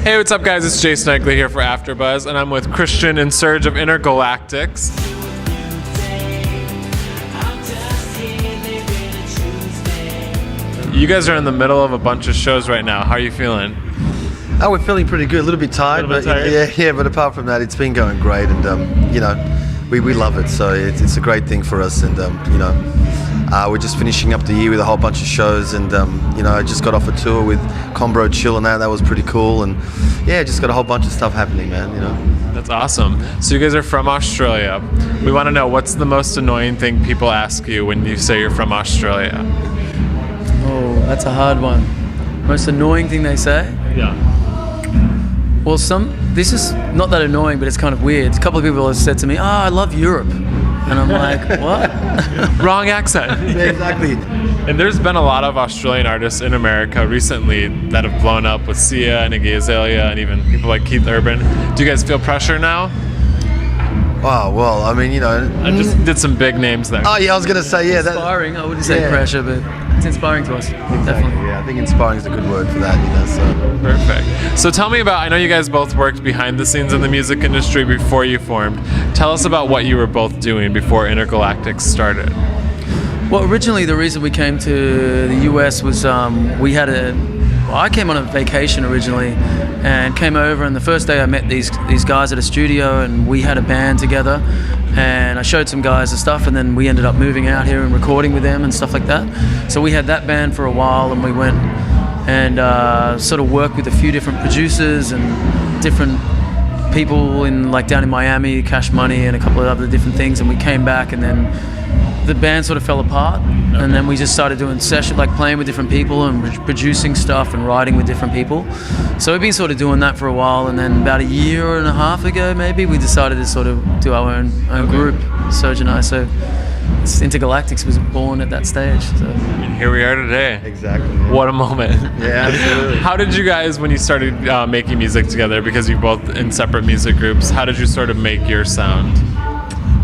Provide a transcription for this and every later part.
Hey, what's up guys? It's Jason Ikeler here for AfterBuzz, and I'm with Christian and Serge of Intergalactix. You guys are in the middle of a bunch of shows right now. How are you feeling? Oh, we're feeling pretty good. A little bit tired, but yeah. But apart from that, it's been going great, and you know, we love it. So it's a great thing for us, and you know, we're just finishing up the year with a whole bunch of shows, and you know, I just got off a tour with Combro Chill, and that was pretty cool, and yeah, just got a whole bunch of stuff happening, man. You know. That's awesome. So you guys are from Australia. We want to know, what's the most annoying thing people ask you when you say you're from Australia? Oh, that's a hard one. Most annoying thing they say? Yeah. Well, this is not that annoying, but it's kind of weird. A couple of people have said to me, "Oh, I love Europe," and I'm like, "What?" Wrong accent. Yeah, exactly. And there's been a lot of Australian artists in America recently that have blown up with Sia and Iggy Azalea and even people like Keith Urban. Do you guys feel pressure now? Oh, well, I mean, you know. I just did some big names there. Oh, yeah, I was going to say, yeah. Inspiring. I wouldn't say pressure, but it's inspiring to us. Exactly, Definitely. yeah. I think inspiring is a good word for that, you know, so. Perfect. So tell me about, I know you guys both worked behind the scenes in the music industry before you formed. Tell us about what you were both doing before Intergalactix started. Well, originally the reason we came to the US was I came on a vacation originally and came over, and the first day I met these guys at a studio, and we had a band together, and I showed some guys the stuff, and then we ended up moving out here and recording with them and stuff like that. So we had that band for a while, and we went and sort of worked with a few different producers and different people down in Miami, Cash Money and a couple of other different things, and we came back, and then the band sort of fell apart, and then we just started doing sessions, like playing with different people and producing stuff and writing with different people. So we've been sort of doing that for a while, and then about a year and a half ago maybe we decided to sort of do our own group, Serge and I. So Intergalactix was born at that stage. So. And here we are today. Exactly. Yeah. What a moment. Yeah, absolutely. How did you guys, when you started making music together, because you're both in separate music groups, how did you sort of make your sound?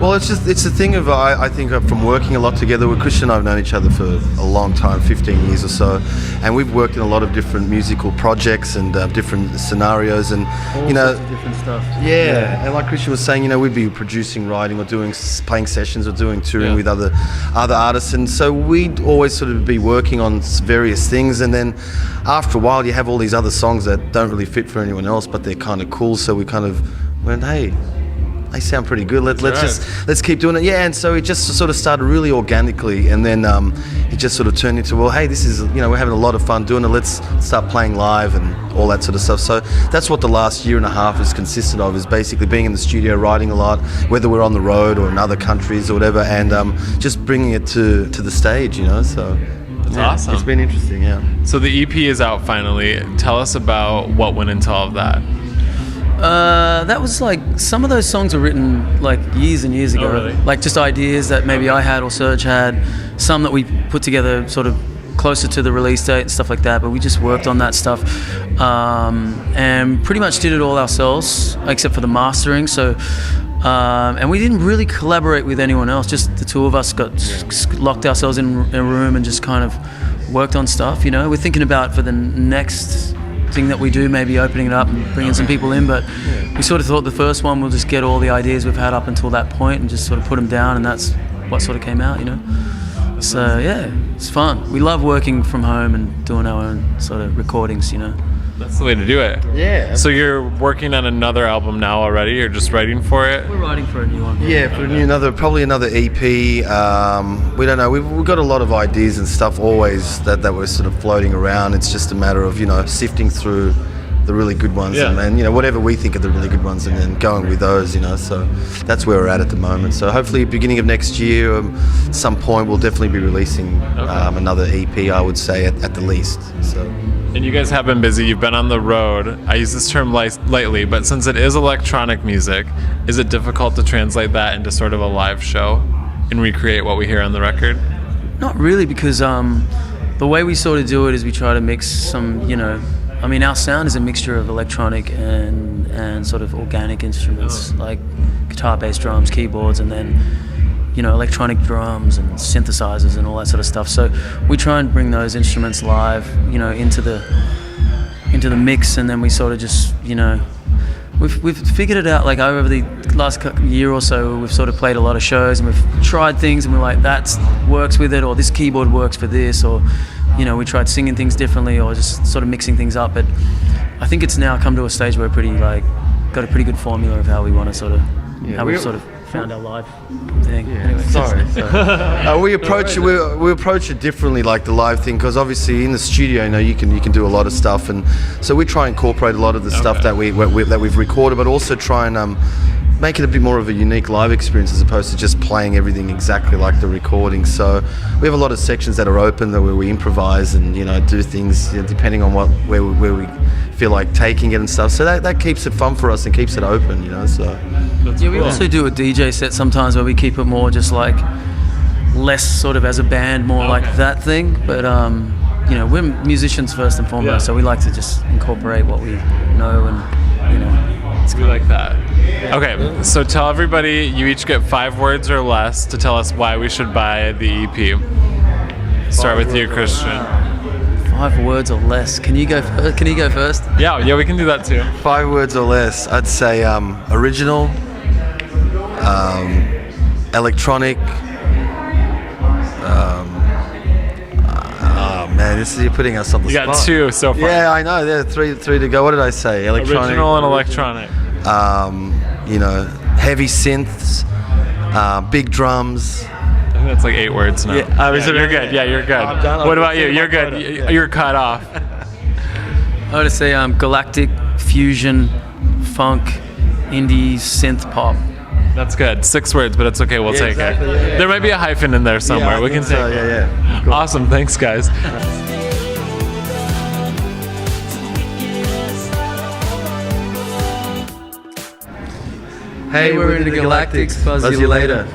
Well, it's a thing of, I think, from working a lot together. Christian and I have known each other for a long time, 15 years or so, and we've worked in a lot of different musical projects and different scenarios, and all sorts of different stuff. Yeah, and like Christian was saying, you know, we'd be producing, writing, or playing sessions, or doing touring with other artists, and so we'd always sort of be working on various things, and then after a while, you have all these other songs that don't really fit for anyone else, but they're kind of cool. So we kind of went, hey, they sound pretty good. Let's keep doing it. Yeah, and so it just sort of started really organically, and then it just sort of turned into, well, hey, this is, you know, we're having a lot of fun doing it. Let's start playing live and all that sort of stuff. So that's what the last year and a half has consisted of, is basically being in the studio, writing a lot, whether we're on the road or in other countries or whatever, and just bringing it to the stage, you know. So that's awesome. It's been interesting, yeah. So the EP is out finally. Tell us about what went into all of that. That was like, some of those songs were written like years and years ago. Oh, really? Like just ideas that maybe I had or Serge had, some that we put together sort of closer to the release date and stuff like that, but we just worked on that stuff and pretty much did it all ourselves except for the mastering. So and we didn't really collaborate with anyone else, just the two of us locked ourselves in a room and just kind of worked on stuff, you know. We're thinking about, for the next thing that we do, maybe opening it up and bringing some people in, but we sort of thought the first one, we'll just get all the ideas we've had up until that point and just sort of put them down, and that's what sort of came out, you know. So yeah, it's fun. We love working from home and doing our own sort of recordings, you know. That's the way to do it. Yeah. So you're working on another album now already? You're just writing for it? We're writing for a new one. Yeah, for probably another EP. We don't know. We've got a lot of ideas and stuff always that we're sort of floating around. It's just a matter of, you know, sifting through the really good ones and you know, whatever we think are the really good ones, and then going with those, you know. So that's where we're at the moment. So hopefully beginning of next year, at some point, we'll definitely be releasing another EP, I would say, at the least. So. And you guys have been busy. You've been on the road. I use this term lightly, but since it is electronic music, is it difficult to translate that into sort of a live show and recreate what we hear on the record? Not really, because the way we sort of do it is we try to mix some, you know, I mean, our sound is a mixture of electronic and sort of organic instruments, like guitar, bass, drums, keyboards, and then, you know, electronic drums and synthesizers and all that sort of stuff. So we try and bring those instruments live, you know, into the into the mix, and then we sort of just, you know, we've figured it out. Like over the last year or so, we've sort of played a lot of shows and we've tried things, and we're like, that works with it, or this keyboard works for this, or, you know, we tried singing things differently, or just sort of mixing things up. But I think it's now come to a stage where we're pretty, like, got a pretty good formula of how we want to sort of, how we've sort of found our live thing. Yeah, anyway. sorry. We approach it differently, like the live thing, because obviously in the studio, you know, you can do a lot of stuff, and so we try and incorporate a lot of the stuff that we've recorded, but also try and make it a bit more of a unique live experience as opposed to just playing everything exactly like the recording. So we have a lot of sections that are open, where we improvise and, you know, do things, you know, depending on where we feel like taking it and stuff. So that keeps it fun for us and keeps it open, you know. So yeah, we also do a DJ set sometimes where we keep it more just like less sort of as a band, more like that thing. But you know, we're musicians first and foremost, so we like to just incorporate what we know, and, you know, we like that. Okay, so tell everybody, you each get 5 words or less to tell us why we should buy the EP. Start with you, Christian. 5 words or less. Can you go first? Yeah, we can do that too. 5 words or less. I'd say original, electronic. Man, you're putting us on the spot. You got 2 so far. Yeah, I know. There are three to go. What did I say? Electronic. Original and electronic. You know, heavy synths, big drums. I think that's like 8 words now. Yeah, you're good. Yeah, you're good. What about you? You're good. You're cut off. I would say galactic, fusion, funk, indie, synth pop. That's good. 6 words, but it's okay. We'll take exactly, it. yeah. There might be a hyphen in there somewhere. Yeah, we can take it. Yeah. Cool. Awesome. Thanks, guys. Hey, we're Intergalactix. Buzz you later.